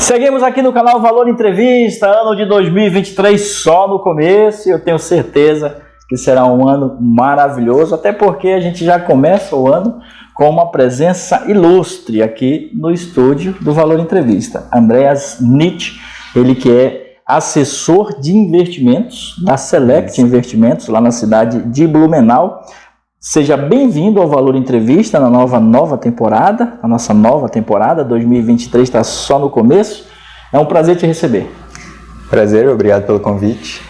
Seguimos aqui no canal Valor Entrevista, ano de 2023 só no começo, e eu tenho certeza que será um ano maravilhoso, até porque a gente já começa o ano com uma presença ilustre aqui no estúdio do Valor Entrevista. Andreas Nietzsche, ele que é assessor de investimentos da Select Investimentos, lá na cidade de Blumenau. Seja bem-vindo ao Valor Entrevista na nova temporada, a nossa nova temporada, 2023 está só no começo. É um prazer te receber. Prazer, obrigado pelo convite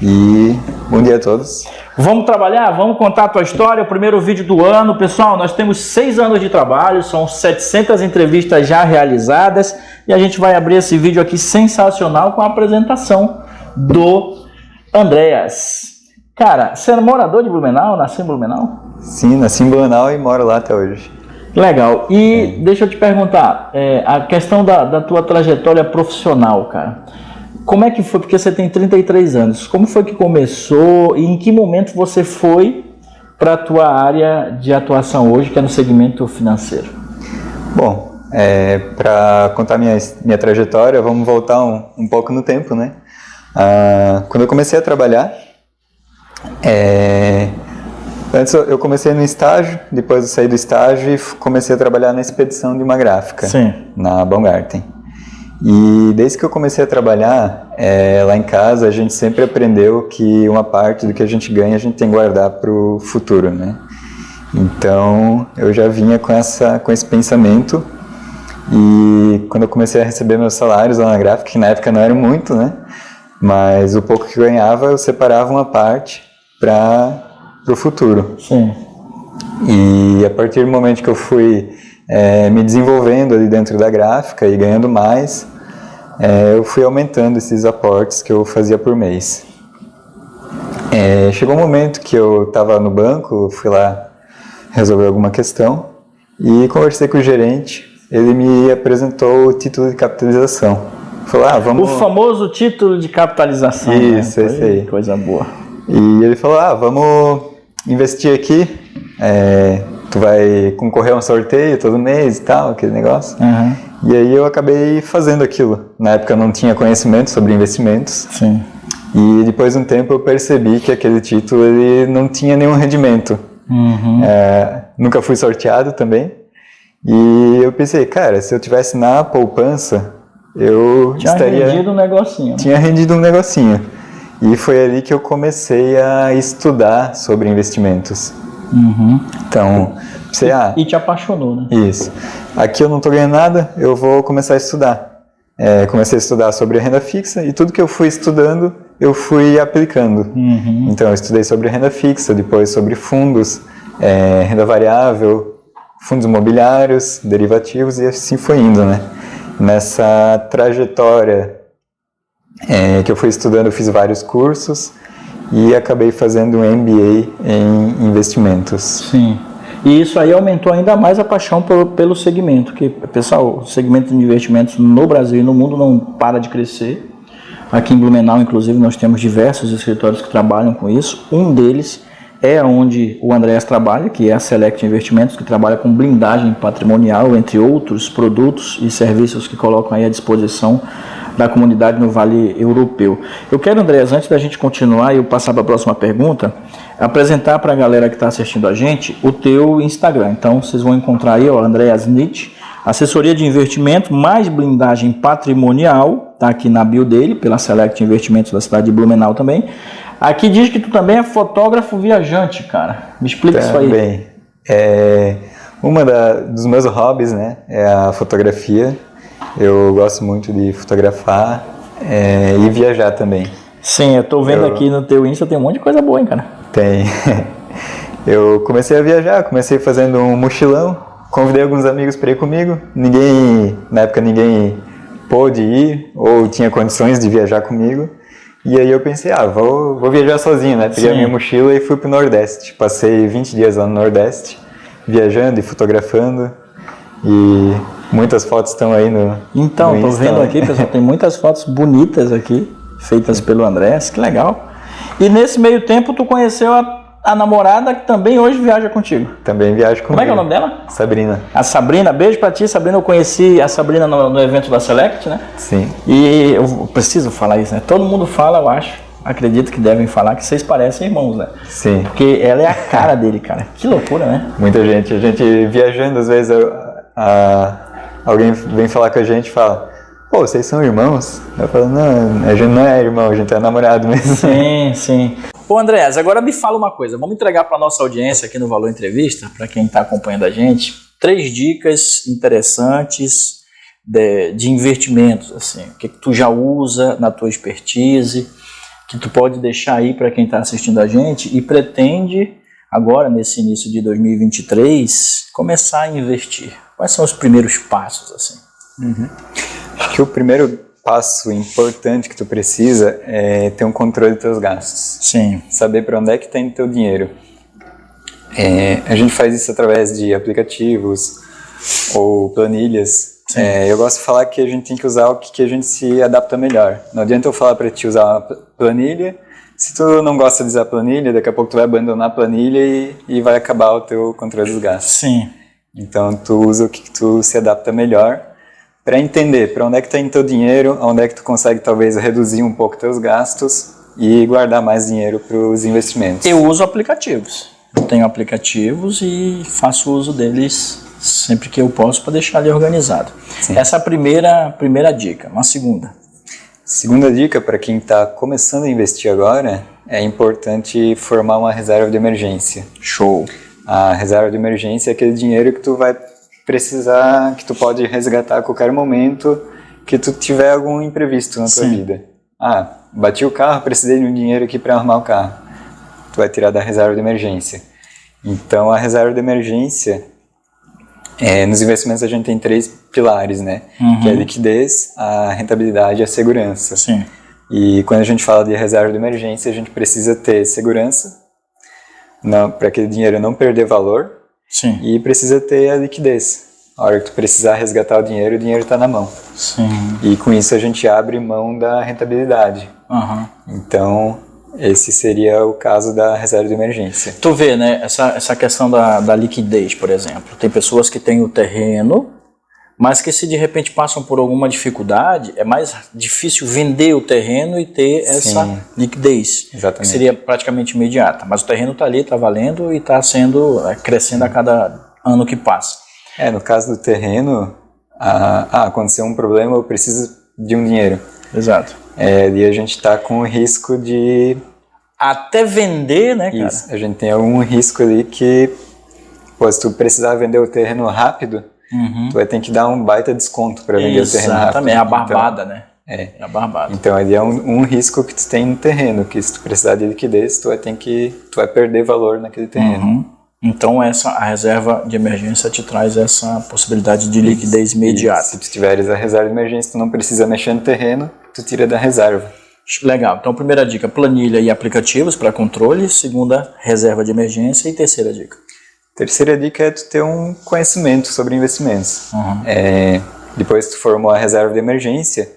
e bom dia a todos. Vamos trabalhar? Vamos contar a tua história, o primeiro vídeo do ano. Pessoal, nós temos 6 anos de trabalho, são 700 entrevistas já realizadas e a gente vai abrir esse vídeo aqui sensacional com a apresentação do Andreas. Cara, você é morador de Blumenau? Nasceu em Blumenau? Sim, nasci em Blumenau e moro lá até hoje. Legal. E deixa eu te perguntar, a questão da tua trajetória profissional, cara. Como é que foi? Porque você tem 33 anos. Como foi que começou e em que momento você foi para a tua área de atuação hoje, que é no segmento financeiro? Bom, para contar minha trajetória, vamos voltar um pouco no tempo, né? Quando eu comecei a trabalhar, antes eu comecei no estágio, depois eu saí do estágio e comecei a trabalhar na expedição de uma gráfica. Sim. Na Baumgarten. E desde que eu comecei a trabalhar lá em casa, a gente sempre aprendeu que uma parte do que a gente ganha a gente tem que guardar para o futuro, né? Então eu já vinha com esse pensamento, e quando eu comecei a receber meus salários lá na gráfica, que na época não era muito, né? Mas o pouco que eu ganhava eu separava uma parte para o futuro. Sim. E a partir do momento que eu fui me desenvolvendo ali dentro da gráfica e ganhando mais, eu fui aumentando esses aportes que eu fazia por mês. Chegou um momento que eu estava no banco, fui lá resolver alguma questão e conversei com o gerente. Ele me apresentou o título de capitalização. Falou, vamos... O famoso título de capitalização. Isso, né? esse aí. Coisa boa. E ele falou, vamos investir aqui, tu vai concorrer a um sorteio todo mês e tal, aquele negócio. Uhum. E aí eu acabei fazendo aquilo. Na época eu não tinha conhecimento sobre investimentos. Sim. E depois de um tempo eu percebi que aquele título ele não tinha nenhum rendimento. Uhum. Nunca fui sorteado também. E eu pensei, cara, se eu tivesse na poupança, eu estaria... Tinha rendido um negocinho. Tinha rendido um negocinho. E foi ali que eu comecei a estudar sobre investimentos. Uhum. Então, pensei, E te apaixonou, né? Isso. Aqui eu não estou ganhando nada, eu vou começar a estudar. Comecei a estudar sobre a renda fixa e tudo que eu fui estudando, eu fui aplicando. Uhum. Então, eu estudei sobre renda fixa, depois sobre fundos, renda variável, fundos imobiliários, derivativos e assim foi indo, né? Nessa trajetória que eu fui estudando, eu fiz vários cursos e acabei fazendo um MBA em investimentos. Sim. E isso aí aumentou ainda mais a paixão pelo segmento, que, pessoal, o segmento de investimentos no Brasil e no mundo não para de crescer. Aqui em Blumenau, inclusive, nós temos diversos escritórios que trabalham com isso. Um deles é onde o Andreas trabalha, que é a Select Investimentos, que trabalha com blindagem patrimonial, entre outros produtos e serviços que colocam aí à disposição da comunidade no Vale Europeu. Eu quero, Andreas, antes da gente continuar e eu passar para a próxima pergunta, apresentar para a galera que está assistindo a gente o teu Instagram. Então, vocês vão encontrar aí, Andreas Nietzsche, assessoria de investimento mais blindagem patrimonial, tá aqui na bio dele, pela Select Investimentos da cidade de Blumenau também. Aqui diz que tu também é fotógrafo viajante, cara. Me explica isso aí. Também. Dos meus hobbies, né, é a fotografia. Eu gosto muito de fotografar e viajar também. Sim, eu tô vendo aqui no teu Insta, tem um monte de coisa boa, hein, cara? Tem. Eu comecei a viajar, comecei fazendo um mochilão, convidei alguns amigos para ir comigo. Na época ninguém pôde ir ou tinha condições de viajar comigo. E aí eu pensei, vou viajar sozinho, né? Peguei a minha mochila e fui pro Nordeste. Passei 20 dias lá no Nordeste, viajando e fotografando. E muitas fotos estão aí no Então, no tô Insta, vendo né? aqui, pessoal, tem muitas fotos bonitas aqui, feitas pelo Andreas, que legal. E nesse meio tempo tu conheceu a namorada que também hoje viaja contigo. Também viaja comigo. Como é que é o nome dela? Sabrina. A Sabrina, beijo pra ti, Sabrina. Eu conheci a Sabrina no evento da Select, né? Sim. E eu preciso falar isso, né? Todo mundo fala, eu acho, acredito que devem falar que vocês parecem irmãos, né? Sim. Porque ela é a cara dele, cara. Que loucura, né? Muita gente. A gente viajando, às vezes, alguém vem falar com a gente e fala: pô, vocês são irmãos? Eu falo: não, a gente não é irmão, a gente é namorado mesmo. Sim, sim. Ô Andréas, agora me fala uma coisa. Vamos entregar para nossa audiência aqui no Valor Entrevista, para quem está acompanhando a gente, 3 dicas interessantes de investimentos, assim, que tu já usa na tua expertise, que tu pode deixar aí para quem está assistindo a gente e pretende, agora nesse início de 2023, começar a investir. Quais são os primeiros passos, assim? Acho que o primeiro passo importante que tu precisa é ter um controle dos teus gastos. Sim. Saber para onde é que está indo teu dinheiro. A gente faz isso através de aplicativos ou planilhas. Eu gosto de falar que a gente tem que usar o que a gente se adapta melhor. Não adianta eu falar para ti usar uma planilha. Se tu não gosta de usar planilha, daqui a pouco tu vai abandonar a planilha e vai acabar o teu controle dos gastos. Sim. Então tu usa o que tu se adapta melhor para entender para onde é que está indo teu dinheiro, onde é que tu consegue talvez reduzir um pouco teus gastos e guardar mais dinheiro para os investimentos. Eu uso aplicativos. Eu tenho aplicativos e faço uso deles sempre que eu posso para deixar ele organizado. Sim. Essa é a primeira dica. Uma segunda dica para quem está começando a investir agora, é importante formar uma reserva de emergência. Show! A reserva de emergência é aquele dinheiro que tu vai precisar, que tu pode resgatar a qualquer momento que tu tiver algum imprevisto na tua vida. Bati o carro, precisei de um dinheiro aqui para arrumar o carro. Tu vai tirar da reserva de emergência. Então a reserva de emergência, nos investimentos a gente tem 3 pilares, né? Que é a liquidez, a rentabilidade e a segurança. Sim. E quando a gente fala de reserva de emergência, a gente precisa ter segurança para aquele dinheiro não perder valor. Sim. E precisa ter a liquidez. A hora que tu precisar resgatar o dinheiro está na mão. Sim. E com isso a gente abre mão da rentabilidade. Então, esse seria o caso da reserva de emergência. Tu vê, né, essa questão da liquidez, por exemplo. Tem pessoas que têm o terreno, mas que se de repente passam por alguma dificuldade, é mais difícil vender o terreno e ter essa liquidez. Exatamente. Que seria praticamente imediata. Mas o terreno está ali, está valendo e está crescendo a cada ano que passa. No caso do terreno, aconteceu um problema, eu preciso de um dinheiro. Exato. E a gente está com o risco de... Até vender, né, cara? Isso, a gente tem algum risco ali que, se tu precisar vender o terreno rápido, tu vai ter que dar um baita desconto para vender o terreno rápido. Exatamente, é a barbada, né? É a barbada. Então, ali é um risco que tu tem no terreno, que se tu precisar de liquidez, tu vai perder valor naquele terreno. Então, a reserva de emergência te traz essa possibilidade de liquidez imediata. E se tu tiveres a reserva de emergência, tu não precisa mexer no terreno, tu tira da reserva. Legal. Então, primeira dica, planilha e aplicativos para controle. Segunda, reserva de emergência. E terceira dica? Terceira dica é tu ter um conhecimento sobre investimentos. Depois que tu formou a reserva de emergência,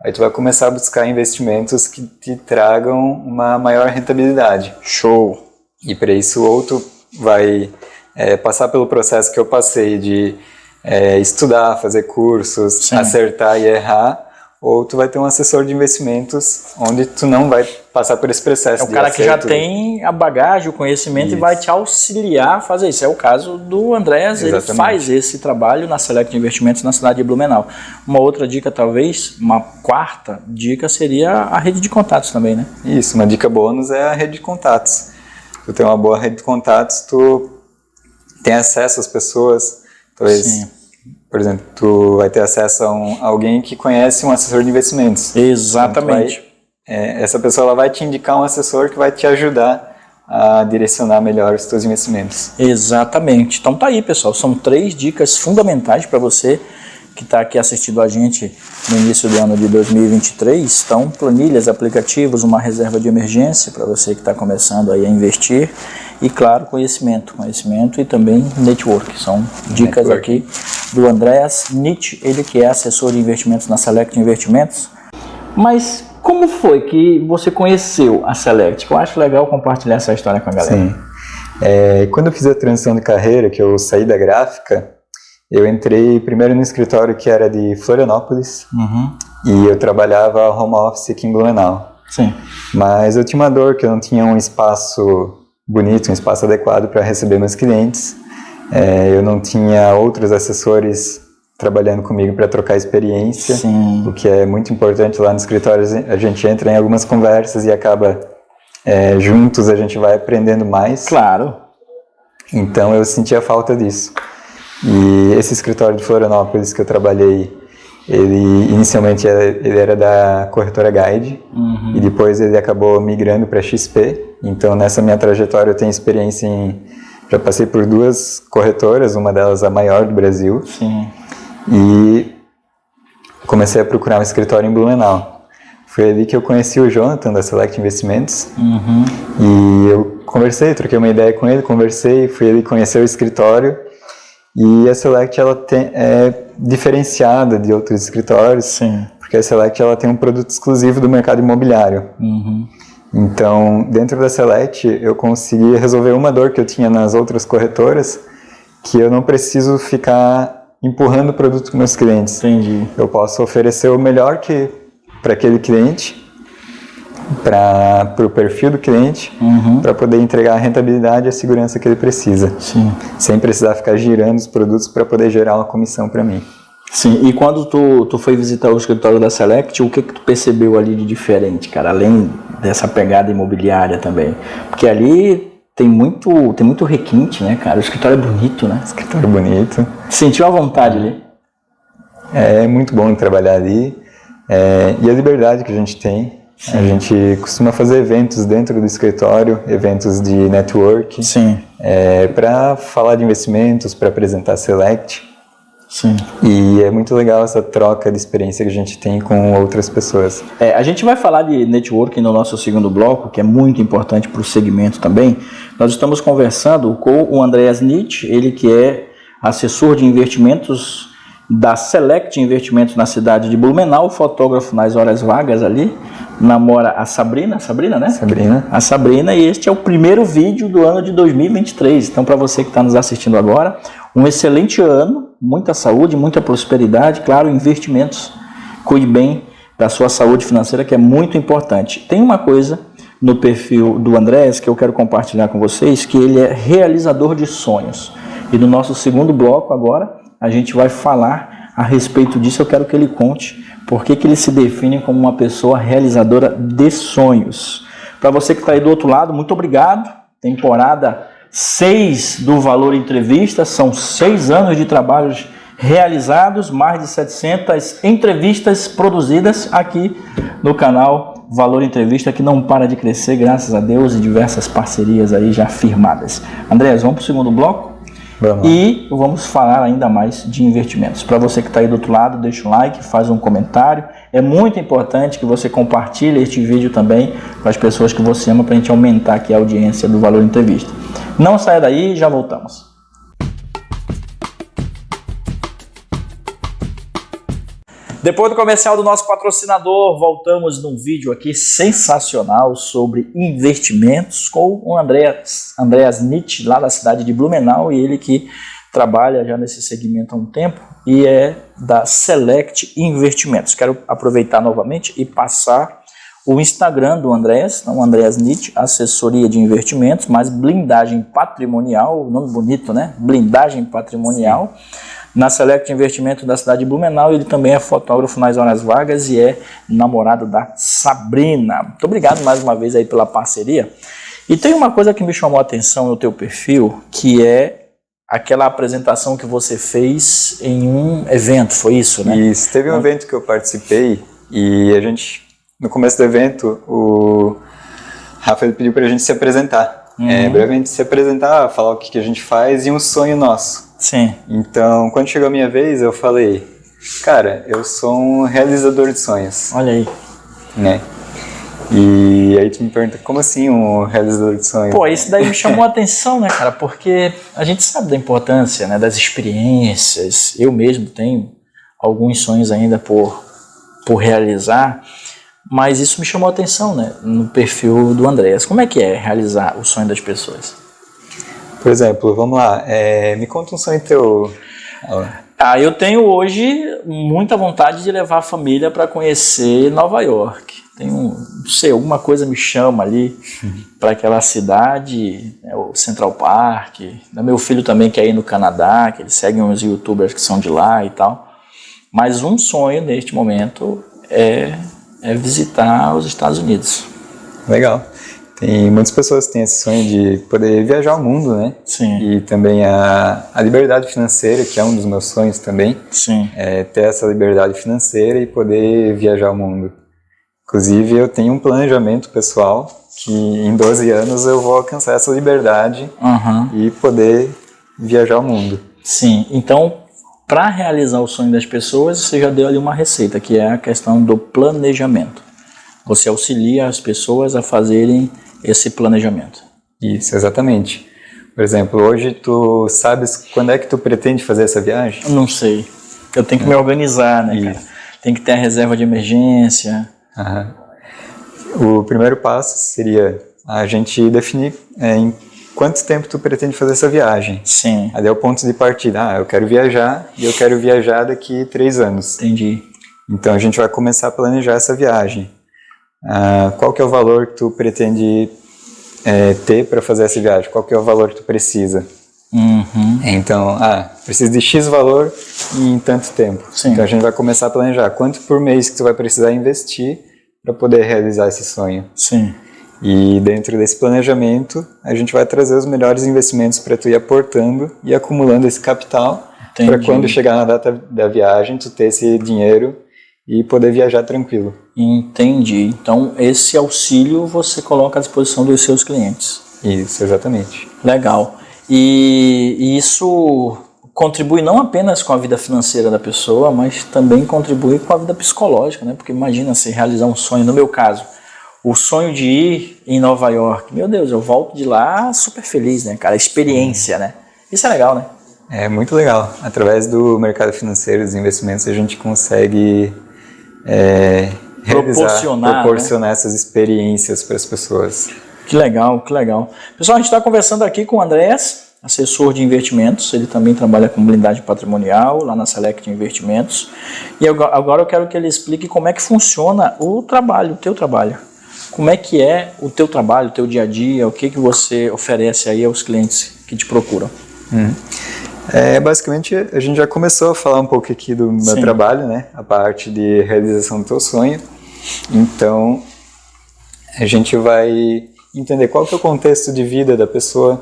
aí tu vai começar a buscar investimentos que te tragam uma maior rentabilidade. Show! E para isso, ou tu vai passar pelo processo que eu passei de estudar, fazer cursos, acertar e errar, ou tu vai ter um assessor de investimentos onde tu não vai passar por esse processo. É o cara que já tem a bagagem, o conhecimento e vai te auxiliar a fazer isso. É o caso do Andréas, ele faz esse trabalho na Select Investimentos na cidade de Blumenau. Uma outra dica, talvez, uma quarta dica seria a rede de contatos também, né? Isso, uma dica bônus é a rede de contatos. Tu tem uma boa rede de contatos, tu tem acesso às pessoas, talvez, por exemplo, tu vai ter acesso a alguém que conhece um assessor de investimentos. Exatamente. Então, essa pessoa ela vai te indicar um assessor que vai te ajudar a direcionar melhor os teus investimentos. Exatamente. Então tá aí, pessoal, são 3 dicas fundamentais para você que está aqui assistindo a gente no início do ano de 2023. Então, planilhas, aplicativos, uma reserva de emergência para você que está começando aí a investir e, claro, conhecimento e também network. São dicas aqui do Andréas Nietzsche, ele que é assessor de investimentos na Select Investimentos. Mas como foi que você conheceu a Select? Eu acho legal compartilhar essa história com a galera. Sim. Quando eu fiz a transição de carreira, que eu saí da gráfica, eu entrei primeiro no escritório que era de Florianópolis, e eu trabalhava home office aqui em Blumenau. Sim. Mas eu tinha uma dor que eu não tinha um espaço bonito, um espaço adequado para receber meus clientes. Eu não tinha outros assessores trabalhando comigo para trocar experiência. Sim. O que é muito importante lá no escritório. A gente entra em algumas conversas e acaba juntos, a gente vai aprendendo mais. Claro. Então eu sentia falta disso. E esse escritório de Florianópolis que eu trabalhei, ele inicialmente ele era da corretora Guide, e depois ele acabou migrando para XP. Então nessa minha trajetória eu tenho experiência já passei por 2 corretoras, uma delas a maior do Brasil. Sim. E comecei a procurar um escritório em Blumenau. Foi ali que eu conheci o Jonathan da Select Investimentos. E eu troquei uma ideia com ele, fui ali conhecer o escritório. E a Select é diferenciada de outros escritórios. Sim. Porque a Select ela tem um produto exclusivo do mercado imobiliário. Então, dentro da Select, eu consegui resolver uma dor que eu tinha nas outras corretoras, que eu não preciso ficar empurrando o produto com meus clientes. Entendi. Eu posso oferecer o melhor para aquele cliente, para o perfil do cliente, para poder entregar a rentabilidade e a segurança que ele precisa. Sim. Sem precisar ficar girando os produtos para poder gerar uma comissão para mim. Sim, e quando tu foi visitar o escritório da Select, o que tu percebeu ali de diferente, cara? Além dessa pegada imobiliária também. Porque ali tem muito requinte, né, cara? O escritório é bonito, né? Escritório bonito. Sentiu a vontade ali? É muito bom trabalhar ali. E a liberdade que a gente tem. Sim. A gente costuma fazer eventos dentro do escritório, eventos de network. Sim. Para falar de investimentos, para apresentar Select. Sim. E é muito legal essa troca de experiência que a gente tem com outras pessoas. A gente vai falar de networking no nosso segundo bloco, que é muito importante para o segmento também. Nós estamos conversando com o Andreas Nietzsche, ele que é assessor de investimentos da Select Investimentos na cidade de Blumenau, fotógrafo nas horas vagas ali, namora a Sabrina, né? Sabrina. A Sabrina, e este é o primeiro vídeo do ano de 2023. Então, para você que está nos assistindo agora, um excelente ano, muita saúde, muita prosperidade, claro, investimentos. Cuide bem da sua saúde financeira, que é muito importante. Tem uma coisa no perfil do Andrés que eu quero compartilhar com vocês, que ele é realizador de sonhos. E no nosso segundo bloco agora, a gente vai falar a respeito disso. Eu quero que ele conte por que ele se define como uma pessoa realizadora de sonhos. Para você que está aí do outro lado, muito obrigado. Temporada 6 do Valor Entrevista, são 6 anos de trabalhos realizados, mais de 700 entrevistas produzidas aqui no canal Valor Entrevista, que não para de crescer, graças a Deus, e diversas parcerias aí já firmadas. Andrés, vamos para o segundo bloco? E vamos falar ainda mais de investimentos. Para você que está aí do outro lado, deixa um like, faz um comentário. É muito importante que você compartilhe este vídeo também com as pessoas que você ama, para a gente aumentar aqui a audiência do Valor Entrevista. Não saia daí, já voltamos. Depois do comercial do nosso patrocinador, voltamos num vídeo aqui sensacional sobre investimentos com o Andreas Nietzsche, lá da cidade de Blumenau, e ele que trabalha já nesse segmento há um tempo e é da Select Investimentos. Quero aproveitar novamente e passar o Instagram do Andreas, não, Andreas Nietzsche, assessoria de investimentos, mas blindagem patrimonial, nome bonito, né? Blindagem patrimonial. Sim. Na Select Investimento da cidade de Blumenau. Ele também é fotógrafo nas horas vagas e é namorado da Sabrina. Muito obrigado mais uma vez aí pela parceria. E tem uma coisa que me chamou a atenção no teu perfil, que é aquela apresentação que você fez em um evento, foi isso, né? Isso, teve um evento que eu participei e a gente, no começo do evento, o Rafael pediu pra gente se apresentar. Brevemente se apresentar, falar o que a gente faz e um sonho nosso. Sim. Então, quando chegou a minha vez, eu falei, cara, eu sou um realizador de sonhos. Olha aí. Né? E aí tu me pergunta, como assim um realizador de sonhos? Pô, isso daí me chamou a atenção, né, cara? Porque a gente sabe da importância, né, das experiências. Eu mesmo tenho alguns sonhos ainda por realizar, mas isso me chamou a atenção, né, no perfil do Andreas. Como é que é realizar o sonho das pessoas? Por exemplo, vamos lá, me conta um sonho teu. Eu tenho hoje muita vontade de levar a família para conhecer Nova York. Não sei, alguma coisa me chama ali para aquela cidade, o Central Park. Meu filho também quer ir no Canadá, que eles seguem uns youtubers que são de lá e tal. Mas um sonho neste momento é visitar os Estados Unidos. Legal. Tem muitas pessoas que têm esse sonho de poder viajar o mundo, né? Sim. E também a liberdade financeira, que é um dos meus sonhos também. Sim. Ter essa liberdade financeira e poder viajar o mundo. Inclusive, eu tenho um planejamento pessoal que em 12 anos eu vou alcançar essa liberdade e poder viajar o mundo. Sim. Então, para realizar o sonho das pessoas, você já deu ali uma receita, que é a questão do planejamento. Você auxilia as pessoas a fazerem esse planejamento. Isso, exatamente. Por exemplo, hoje tu sabes quando é que tu pretende fazer essa viagem? Não sei. Eu tenho que me organizar, né, cara? Tem que ter a reserva de emergência. O primeiro passo seria a gente definir em quanto tempo tu pretende fazer essa viagem. Sim. Ali é o ponto de partida. Eu quero viajar e eu quero viajar daqui 3 anos. Entendi. Então a gente vai começar a planejar essa viagem. Qual que é o valor que tu pretende ter para fazer essa viagem? Qual que é o valor que tu precisa? Então, precisa de X valor em tanto tempo. Sim. Então a gente vai começar a planejar quanto por mês que tu vai precisar investir para poder realizar esse sonho. Sim. E dentro desse planejamento, a gente vai trazer os melhores investimentos para tu ir aportando e acumulando esse capital para quando chegar na data da viagem, tu ter esse dinheiro e poder viajar tranquilo. Entendi. Então, esse auxílio você coloca à disposição dos seus clientes. Isso, exatamente. Legal. E isso contribui não apenas com a vida financeira da pessoa, mas também contribui com a vida psicológica, né? Porque imagina se realizar um sonho, no meu caso, o sonho de ir em Nova York. Meu Deus, eu volto de lá super feliz, né, cara? A experiência, né? Isso é legal, né? É muito legal. Através do mercado financeiro, dos investimentos, a gente consegue proporcionar essas experiências para as pessoas. Que legal, que legal. Pessoal, a gente está conversando aqui com o Andrés, assessor de investimentos. Ele também trabalha com blindagem patrimonial lá na Select Investimentos. E agora eu quero que ele explique como é que funciona o trabalho, o teu trabalho. Como é que é o teu trabalho, o teu dia a dia, o que você oferece aí aos clientes que te procuram? Basicamente, a gente já começou a falar um pouco aqui do meu trabalho, né? A parte de realização do teu sonho. Então, a gente vai entender qual que é o contexto de vida da pessoa,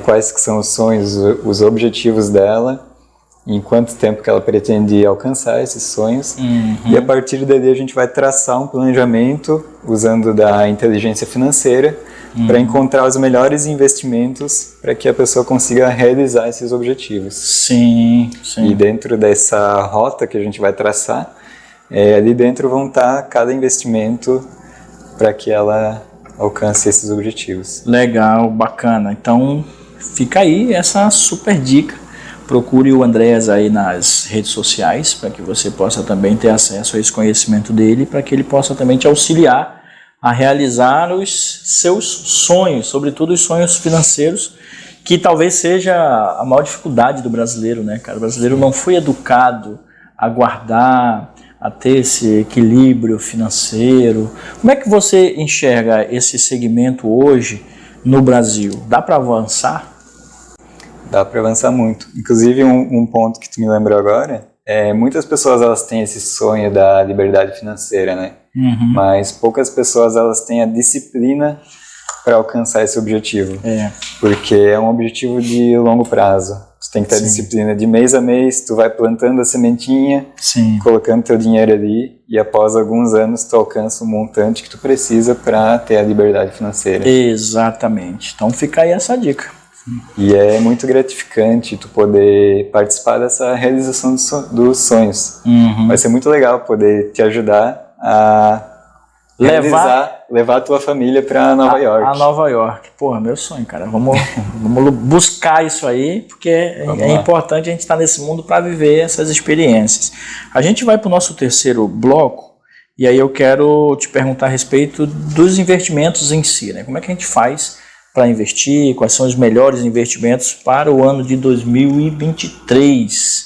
quais que são os sonhos, os objetivos dela, em quanto tempo que ela pretende alcançar esses sonhos. E a partir dali a gente vai traçar um planejamento usando da inteligência financeira para encontrar os melhores investimentos para que a pessoa consiga realizar esses objetivos. Sim. E dentro dessa rota que a gente vai traçar, ali dentro vão estar cada investimento para que ela alcance esses objetivos. Legal, bacana. Então fica aí essa super dica. Procure o Andrés aí nas redes sociais para que você possa também ter acesso a esse conhecimento dele, para que ele possa também te auxiliar a realizar os seus sonhos, sobretudo os sonhos financeiros, que talvez seja a maior dificuldade do brasileiro, né, cara? O brasileiro não foi educado a guardar, a ter esse equilíbrio financeiro. Como é que você enxerga esse segmento hoje no Brasil? Dá para avançar? Dá para avançar muito. Inclusive, um ponto que tu me lembrou agora, muitas pessoas elas têm esse sonho da liberdade financeira, né? Mas poucas pessoas elas têm a disciplina para alcançar esse objetivo. Porque é um objetivo de longo prazo. Tu tem que ter disciplina de mês a mês, tu vai plantando a sementinha, colocando teu dinheiro ali, e após alguns anos tu alcança o montante que tu precisa para ter a liberdade financeira. Exatamente. Então fica aí essa dica. E é muito gratificante tu poder participar dessa realização dos sonhos. Vai ser muito legal poder te ajudar a levar a tua família para Nova York. A Nova York. Porra, meu sonho, cara. Vamos buscar isso aí, porque é importante a gente estar nesse mundo para viver essas experiências. A gente vai para o nosso terceiro bloco, e aí eu quero te perguntar a respeito dos investimentos em si, né? Como é que a gente faz para investir, quais são os melhores investimentos para o ano de 2023,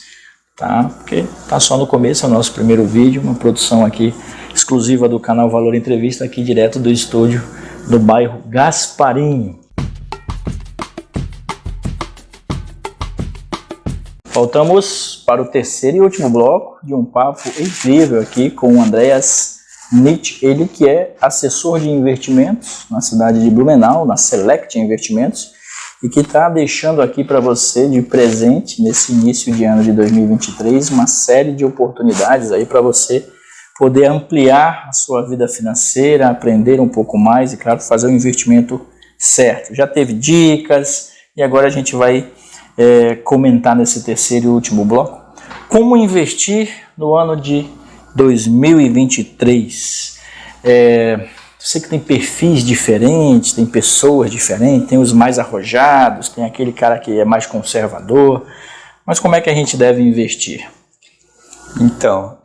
tá? Porque tá só no começo, é o nosso primeiro vídeo, uma produção aqui exclusiva do canal Valor Entrevista, aqui direto do estúdio do bairro Gasparinho. Voltamos para o terceiro e último bloco de um papo incrível aqui com o Andreas Nietzsche, ele que é assessor de investimentos na cidade de Blumenau, na Select Investimentos, e que está deixando aqui para você de presente, nesse início de ano de 2023, uma série de oportunidades aí para você poder ampliar a sua vida financeira, aprender um pouco mais e, claro, fazer o investimento certo. Já teve dicas e agora a gente vai comentar nesse terceiro e último bloco como investir no ano de 2023. Sei que tem perfis diferentes, tem pessoas diferentes, tem os mais arrojados, tem aquele cara que é mais conservador, mas como é que a gente deve investir? Então,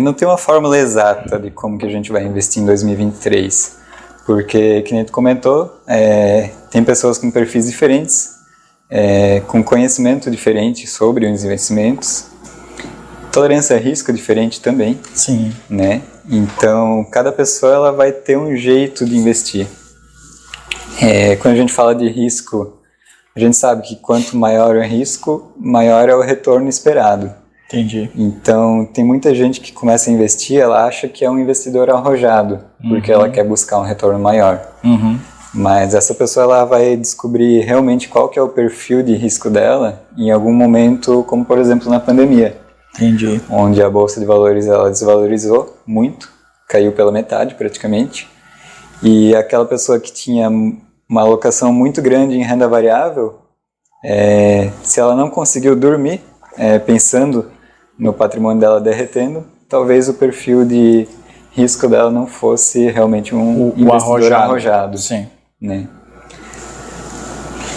não tem uma fórmula exata de como que a gente vai investir em 2023, porque, que nem tu comentou, tem pessoas com perfis diferentes, com conhecimento diferente sobre os investimentos, tolerância a risco diferente também. Sim. Né? Então, cada pessoa ela vai ter um jeito de investir. Quando a gente fala de risco, a gente sabe que quanto maior o risco, maior é o retorno esperado. Entendi. Então, tem muita gente que começa a investir, ela acha que é um investidor arrojado, porque ela quer buscar um retorno maior. Mas essa pessoa ela vai descobrir realmente qual que é o perfil de risco dela em algum momento, como por exemplo na pandemia. Entendi. Onde a Bolsa de Valores ela desvalorizou muito, caiu pela metade praticamente, e aquela pessoa que tinha uma alocação muito grande em renda variável, se ela não conseguiu dormir pensando no patrimônio dela derretendo, talvez o perfil de risco dela não fosse realmente um investidor arrojado. Sim. Né?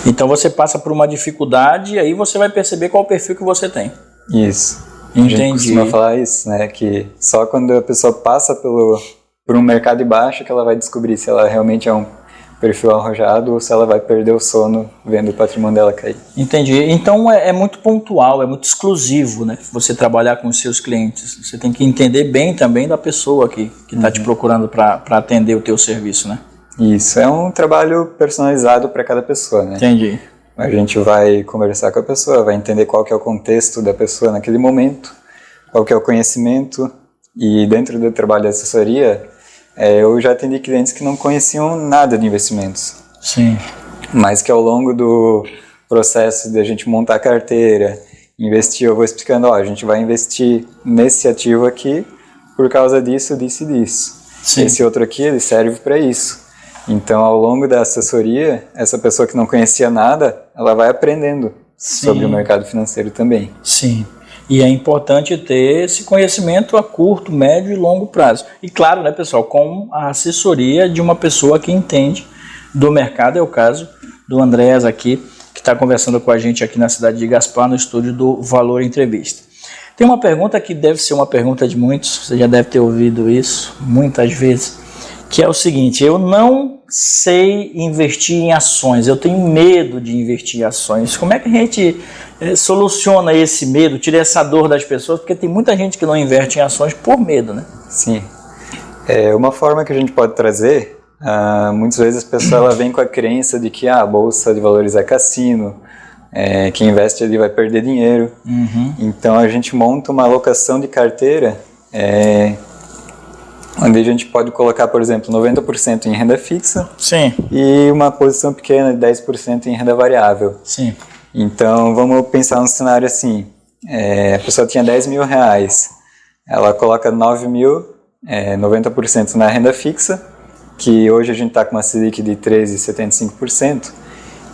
Então você passa por uma dificuldade e aí você vai perceber qual o perfil que você tem. Isso. Entendi. A gente costuma falar isso, né? Que só quando a pessoa passa por um mercado de baixa que ela vai descobrir se ela realmente é um perfil arrojado ou se ela vai perder o sono vendo o patrimônio dela cair. Entendi. Então é muito pontual, é muito exclusivo, né? Você trabalhar com os seus clientes. Você tem que entender bem também da pessoa que está te procurando para atender o teu serviço, né? Isso, é um trabalho personalizado para cada pessoa, né? Entendi. A gente vai conversar com a pessoa, vai entender qual que é o contexto da pessoa naquele momento, qual que é o conhecimento, e dentro do trabalho de assessoria, eu já atendi clientes que não conheciam nada de investimentos. Sim. Mas que ao longo do processo de a gente montar a carteira, investir, eu vou explicando, a gente vai investir nesse ativo aqui por causa disso, disso e disso. Sim. Esse outro aqui, ele serve para isso. Então, ao longo da assessoria, essa pessoa que não conhecia nada, ela vai aprendendo sobre o mercado financeiro também. Sim. E é importante ter esse conhecimento a curto, médio e longo prazo. E claro, né, pessoal, com a assessoria de uma pessoa que entende do mercado, é o caso do Andreas aqui, que está conversando com a gente aqui na cidade de Gaspar, no estúdio do Valor Entrevista. Tem uma pergunta que deve ser uma pergunta de muitos, você já deve ter ouvido isso muitas vezes, que é o seguinte: eu não sei investir em ações, eu tenho medo de investir em ações. Como é que a gente soluciona esse medo, tira essa dor das pessoas? Porque tem muita gente que não investe em ações por medo, né? Sim. Uma forma que a gente pode trazer, muitas vezes a pessoa ela vem com a crença de que a Bolsa de Valores é cassino, quem investe ali vai perder dinheiro. Então a gente monta uma alocação de carteira onde a gente pode colocar, por exemplo, 90% em renda fixa. Sim. E uma posição pequena de 10% em renda variável. Sim. Então, vamos pensar num cenário assim, a pessoa tinha 10 mil reais, ela coloca 9 mil, 90% na renda fixa, que hoje a gente está com uma Selic de 13,75%.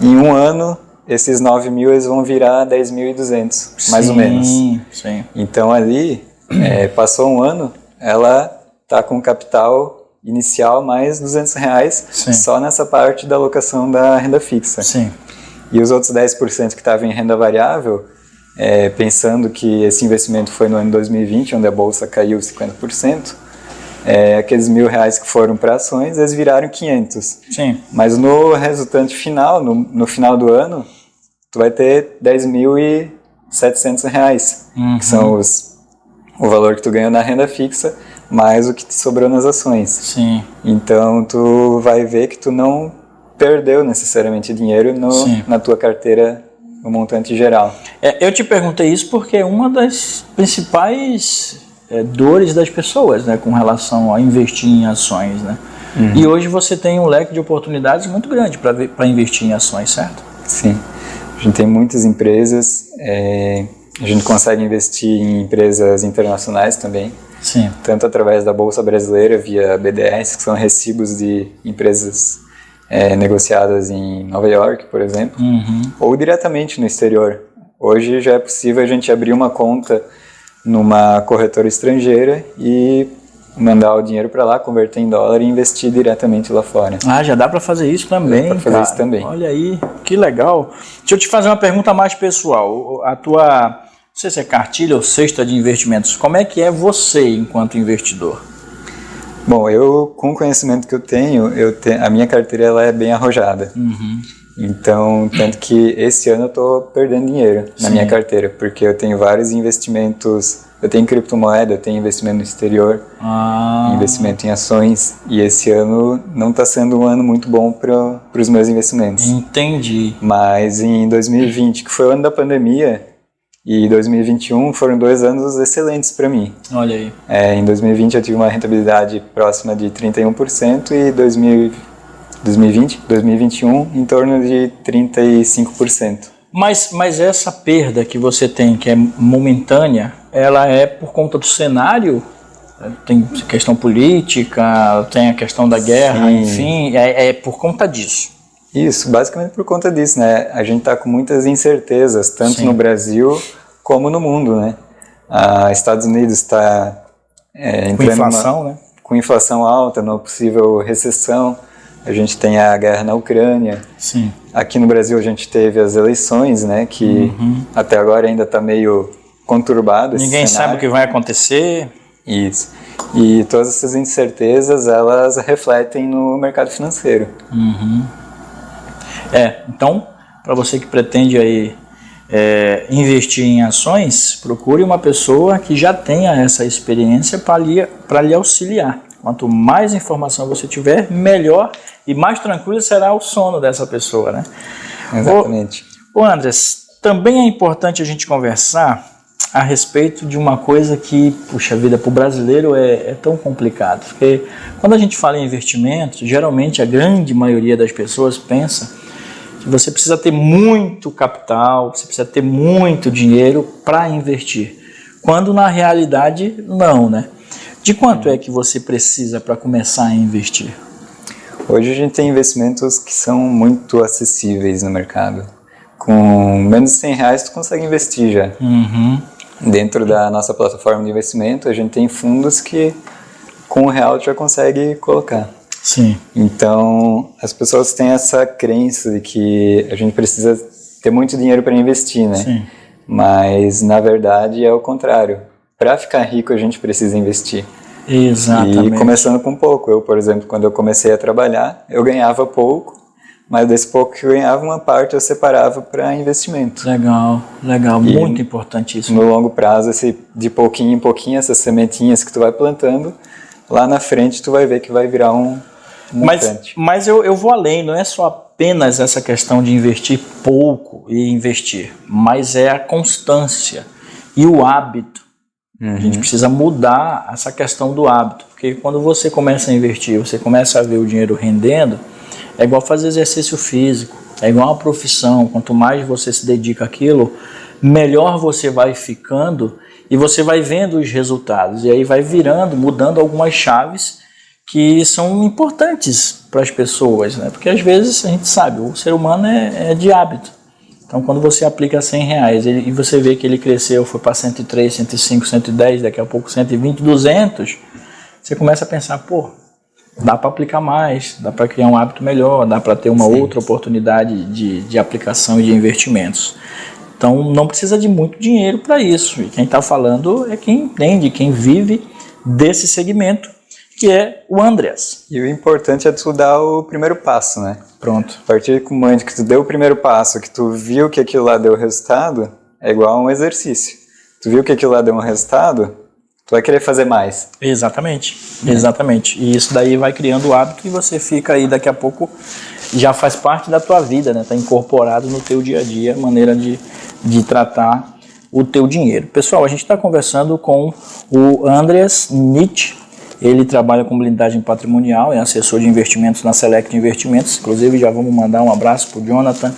Em um ano, esses 9 mil eles vão virar 10.200, mais ou menos. Sim. Então, ali, passou um ano, ela está com capital inicial mais R$200 só nessa parte da alocação da renda fixa. Sim. E os outros 10% que estavam em renda variável, pensando que esse investimento foi no ano 2020, onde a bolsa caiu 50%, aqueles R$ 1.000 que foram para ações, eles viraram 500. Sim. Mas no resultante final, no final do ano, tu vai ter R$ 10.700, que são o valor que tu ganhou na renda fixa, mais o que te sobrou nas ações. Sim. Então, tu vai ver que tu não perdeu necessariamente dinheiro na tua carteira, no montante geral. Eu te perguntei isso porque é uma das principais dores das pessoas, né, com relação a investir em ações, né? E hoje você tem um leque de oportunidades muito grande para investir em ações, certo? Sim. A gente tem muitas empresas, a gente consegue investir em empresas internacionais também. Sim. Tanto através da Bolsa Brasileira, via BDRs, que são recibos de empresas negociadas em Nova York, por exemplo, ou diretamente no exterior. Hoje já é possível a gente abrir uma conta numa corretora estrangeira e mandar o dinheiro para lá, converter em dólar e investir diretamente lá fora. Ah, já dá para fazer isso também, dá para fazer isso também. Olha aí, que legal. Deixa eu te fazer uma pergunta mais pessoal. A tua, não sei se é cartilha ou cesta de investimentos, como é que é você enquanto investidor? Bom, com o conhecimento que eu tenho, a minha carteira ela é bem arrojada. Então, tanto que esse ano eu estou perdendo dinheiro na minha carteira, porque eu tenho vários investimentos, eu tenho criptomoeda, eu tenho investimento no exterior, investimento em ações, e esse ano não está sendo um ano muito bom para os meus investimentos. Entendi. Mas em 2020, que foi o ano da pandemia, e 2021 foram 2 anos excelentes para mim. Olha aí. Em 2020 eu tive uma rentabilidade próxima de 31% e 2021 em torno de 35%. Mas essa perda que você tem, que é momentânea, ela é por conta do cenário? Tem questão política, tem a questão da guerra, Sim. Enfim, é por conta disso. Isso, basicamente por conta disso, né? A gente está com muitas incertezas, tanto no Brasil como no mundo, né? Estados Unidos está com inflação, né? Com inflação alta, numa possível recessão. A gente tem a guerra na Ucrânia. Sim. Aqui no Brasil a gente teve as eleições, né? Que até agora ainda está meio conturbado. Ninguém sabe o que vai acontecer. Isso. E todas essas incertezas, elas refletem no mercado financeiro. Então, para você que pretende aí investir em ações, procure uma pessoa que já tenha essa experiência para lhe auxiliar. Quanto mais informação você tiver, melhor e mais tranquilo será o sono dessa pessoa, né? Exatamente. Ô Andres, também é importante a gente conversar a respeito de uma coisa que, puxa vida, para o brasileiro é tão complicado. Porque quando a gente fala em investimento, geralmente a grande maioria das pessoas pensa que você precisa ter muito capital, você precisa ter muito dinheiro para investir. Quando na realidade não, né? De quanto é que você precisa para começar a investir? Hoje a gente tem investimentos que são muito acessíveis no mercado. Com menos de R$100 tu consegue investir já. Dentro da nossa plataforma de investimento, a gente tem fundos que com R$1 tu já consegue colocar. Sim. Então, as pessoas têm essa crença de que a gente precisa ter muito dinheiro para investir, né? Sim. Mas, na verdade, é o contrário. Para ficar rico, a gente precisa investir. Exatamente. E começando com pouco. Eu, por exemplo, quando eu comecei a trabalhar, eu ganhava pouco, mas desse pouco que eu ganhava, uma parte eu separava para investimento. Legal, muito importante isso. No longo prazo, de pouquinho em pouquinho, essas sementinhas que tu vai plantando, lá na frente tu vai ver que vai virar um montante. Mas eu vou além, não é só apenas essa questão de investir pouco e investir, mas é a constância e o hábito. A gente precisa mudar essa questão do hábito, porque quando você começa a investir, você começa a ver o dinheiro rendendo, é igual fazer exercício físico, é igual uma profissão. Quanto mais você se dedica àquilo, melhor você vai ficando e você vai vendo os resultados. E aí vai mudando algumas chaves que são importantes para as pessoas, né? Porque às vezes a gente sabe, o ser humano é de hábito. Então quando você aplica R$100 e você vê que ele cresceu, foi para 103, 105, 110, daqui a pouco 120, 200, você começa a pensar, pô, dá para aplicar mais, dá para criar um hábito melhor, dá para ter uma outra oportunidade de aplicação e de investimentos. Então não precisa de muito dinheiro para isso. E quem está falando é quem entende, quem vive desse segmento, que é o Andreas. E o importante é tu dar o primeiro passo, né? Pronto. A partir do momento que tu deu o primeiro passo, que tu viu que aquilo lá deu resultado, é igual a um exercício. Tu viu que aquilo lá deu um resultado, tu vai querer fazer mais. Exatamente, exatamente. E isso daí vai criando o hábito e você fica aí daqui a pouco, já faz parte da tua vida, né? Tá incorporado no teu dia a dia, a maneira de tratar o teu dinheiro. Pessoal, a gente está conversando com o Andreas Nietzsche. Ele trabalha com blindagem patrimonial, é assessor de investimentos na Select Investimentos. Inclusive, já vamos mandar um abraço para o Jonathan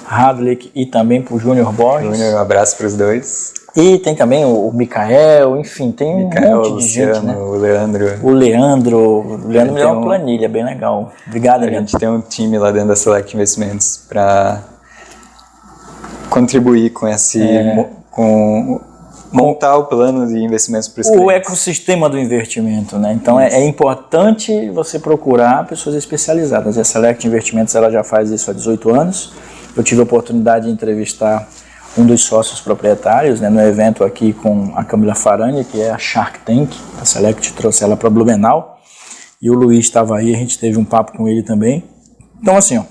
Havlik e também para o Júnior Borges. Júnior, um abraço para os dois. E tem também o Mikael, enfim, tem um monte de gente, né? O Leandro. O Leandro me deu uma planilha bem legal. Obrigado, Leandro. A gente tem um time lá dentro da Select Investimentos para contribuir com esse... montar o plano de investimentos para os clientes. O ecossistema do investimento, né? Então é importante você procurar pessoas especializadas. A Select Investimentos ela já faz isso há 18 anos. Eu tive a oportunidade de entrevistar um dos sócios proprietários, né, no evento aqui com a Camila Farani, que é a Shark Tank. A Select trouxe ela para Blumenau e o Luiz estava aí, a gente teve um papo com ele também. Então assim, ó,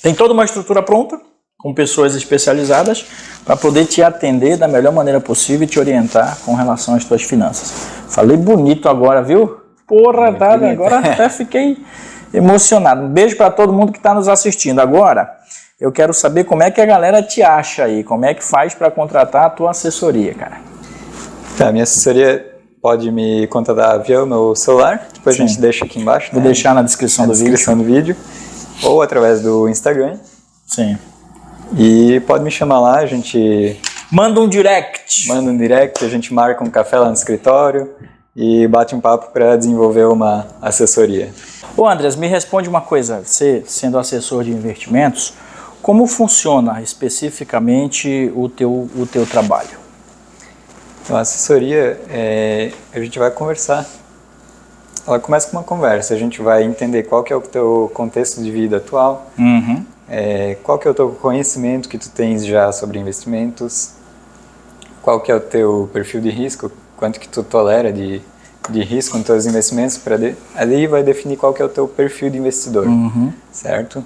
tem toda uma estrutura pronta, com pessoas especializadas, para poder te atender da melhor maneira possível e te orientar com relação às tuas finanças. Falei bonito agora, viu? Porra, agora até fiquei emocionado. Um beijo para todo mundo que está nos assistindo. Agora, eu quero saber como é que a galera te acha aí, como é que faz para contratar a tua assessoria, cara. Tá, minha assessoria pode me contratar via meu celular, depois a gente deixa aqui embaixo. Vou deixar na descrição do vídeo. Ou através do Instagram. Sim. E pode me chamar lá, a gente... Manda um direct, a gente marca um café lá no escritório e bate um papo para desenvolver uma assessoria. Ô Andreas, me responde uma coisa, você sendo assessor de investimentos, como funciona especificamente o teu trabalho? Então, a assessoria, a gente vai conversar. Ela começa com uma conversa, a gente vai entender qual que é o teu contexto de vida atual, qual que é o teu conhecimento que tu tens já sobre investimentos, qual que é o teu perfil de risco, quanto que tu tolera de risco nos teus investimentos, ali vai definir qual que é o teu perfil de investidor, certo?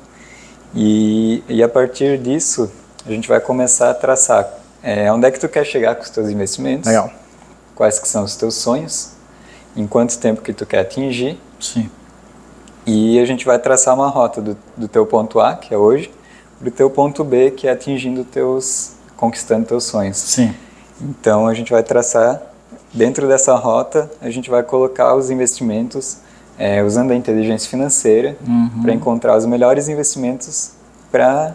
E a partir disso, a gente vai começar a traçar onde é que tu quer chegar com os teus investimentos, Legal. Quais que são os teus sonhos, em quanto tempo que tu quer atingir. Sim. E a gente vai traçar uma rota do teu ponto A, que é hoje, para o teu ponto B, que é conquistando teus sonhos. Sim. Então a gente vai traçar, dentro dessa rota, a gente vai colocar os investimentos, usando a inteligência financeira, para encontrar os melhores investimentos para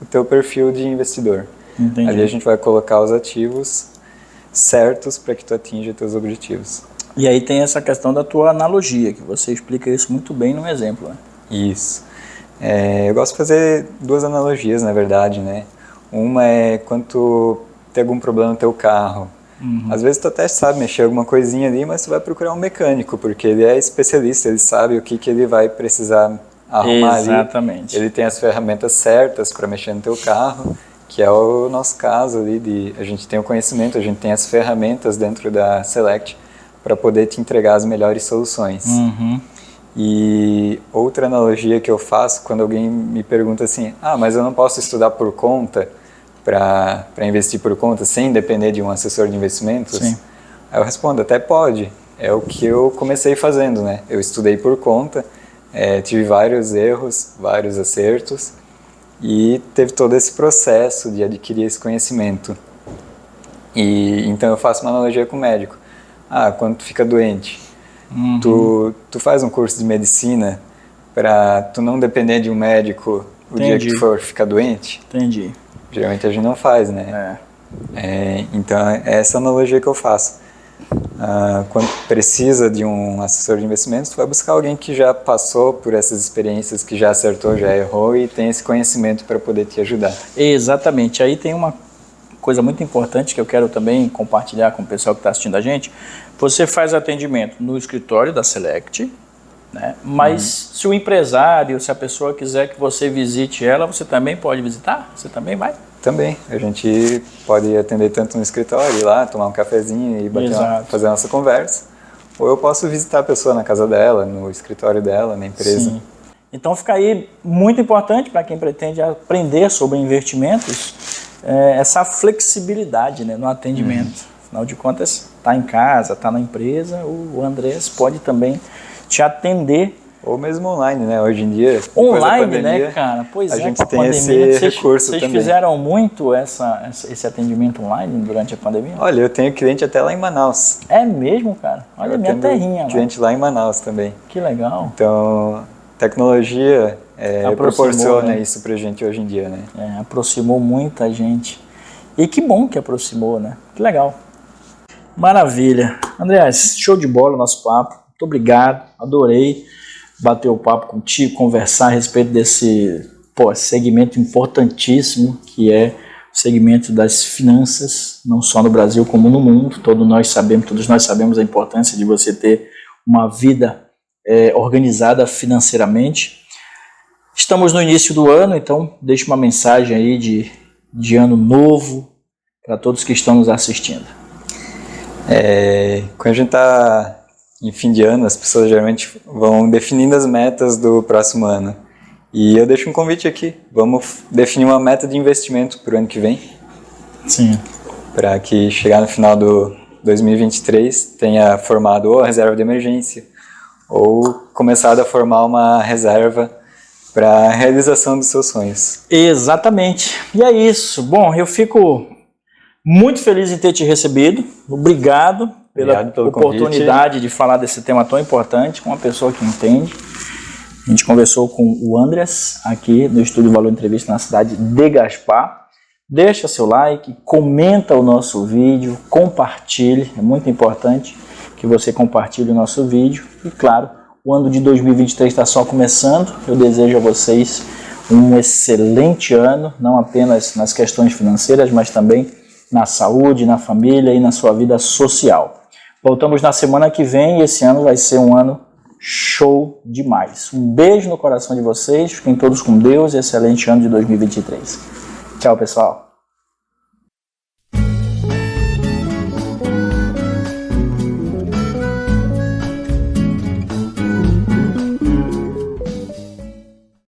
o teu perfil de investidor. Entendi. Ali a gente vai colocar os ativos certos para que tu atinja teus objetivos. E aí tem essa questão da tua analogia, que você explica isso muito bem num exemplo, né? Isso. Eu gosto de fazer duas analogias, na verdade, né? Uma é quando tu tem algum problema no teu carro. Às vezes tu até sabe mexer alguma coisinha ali, mas tu vai procurar um mecânico, porque ele é especialista, ele sabe o que ele vai precisar arrumar ali. Exatamente. Ele tem as ferramentas certas para mexer no teu carro, que é o nosso caso ali, a gente tem o conhecimento, a gente tem as ferramentas dentro da Select para poder te entregar as melhores soluções. E outra analogia que eu faço quando alguém me pergunta assim, mas eu não posso estudar por conta para investir por conta sem depender de um assessor de investimentos? Sim. Aí eu respondo, até pode. É o que eu comecei fazendo, né? Eu estudei por conta, tive vários erros, vários acertos e teve todo esse processo de adquirir esse conhecimento. E então eu faço uma analogia com o médico. Quando tu fica doente, tu faz um curso de medicina para tu não depender de um médico o dia que tu for ficar doente? Entendi. Geralmente a gente não faz, né? Então é essa analogia que eu faço. Quando precisa de um assessor de investimentos, tu vai buscar alguém que já passou por essas experiências, que já acertou, já errou e tem esse conhecimento para poder te ajudar. Exatamente. Aí tem uma coisa muito importante que eu quero também compartilhar com o pessoal que está assistindo a gente. Você faz atendimento no escritório da Select, né? Mas se o empresário, se a pessoa quiser que você visite ela, você também pode visitar? Você também vai? Também. A gente pode atender tanto no escritório, ir lá, tomar um cafezinho e fazer a nossa conversa. ou eu posso visitar a pessoa na casa dela, no escritório dela, na empresa. Sim. Então fica aí muito importante para quem pretende aprender sobre investimentos, essa flexibilidade, né, no atendimento. Afinal de contas, está em casa, está na empresa, o Andrés pode também te atender. Ou mesmo online, né? Hoje em dia, Online, pandemia, né, cara? Pois a é, gente com a tem pandemia. esse recurso Vocês também. fizeram muito esse atendimento online durante a pandemia? Olha, eu tenho cliente até lá em Manaus. É mesmo, cara? Olha a minha terrinha lá. Cliente lá em Manaus também. Que legal. Então, tecnologia proporciona, né, isso pra gente hoje em dia, né? Aproximou muita gente. E que bom que aproximou, né? Que legal. Maravilha. Andreas, show de bola o nosso papo. Muito obrigado. Adorei bater o papo contigo, conversar a respeito desse segmento importantíssimo que é o segmento das finanças, não só no Brasil como no mundo. Todos nós sabemos a importância de você ter uma vida organizada financeiramente. Estamos no início do ano, então deixe uma mensagem aí de ano novo para todos que estão nos assistindo. Quando a gente está em fim de ano, as pessoas geralmente vão definindo as metas do próximo ano. E eu deixo um convite aqui. Vamos definir uma meta de investimento para o ano que vem. Sim. Para que chegar no final do 2023 tenha formado ou a reserva de emergência ou começado a formar uma reserva para a realização dos seus sonhos. Exatamente. E é isso. Bom, eu fico muito feliz em ter te recebido. Obrigado pela oportunidade de falar desse tema tão importante com uma pessoa que entende. A gente conversou com o Andreas aqui no Estúdio Valor Entrevista na cidade de Gaspar. Deixa seu like, comenta o nosso vídeo, compartilhe. É muito importante que você compartilhe o nosso vídeo. E claro, o ano de 2023 está só começando. Eu desejo a vocês um excelente ano, não apenas nas questões financeiras, mas também na saúde, na família e na sua vida social. Voltamos na semana que vem e esse ano vai ser um ano show demais. Um beijo no coração de vocês, fiquem todos com Deus e excelente ano de 2023. Tchau, pessoal.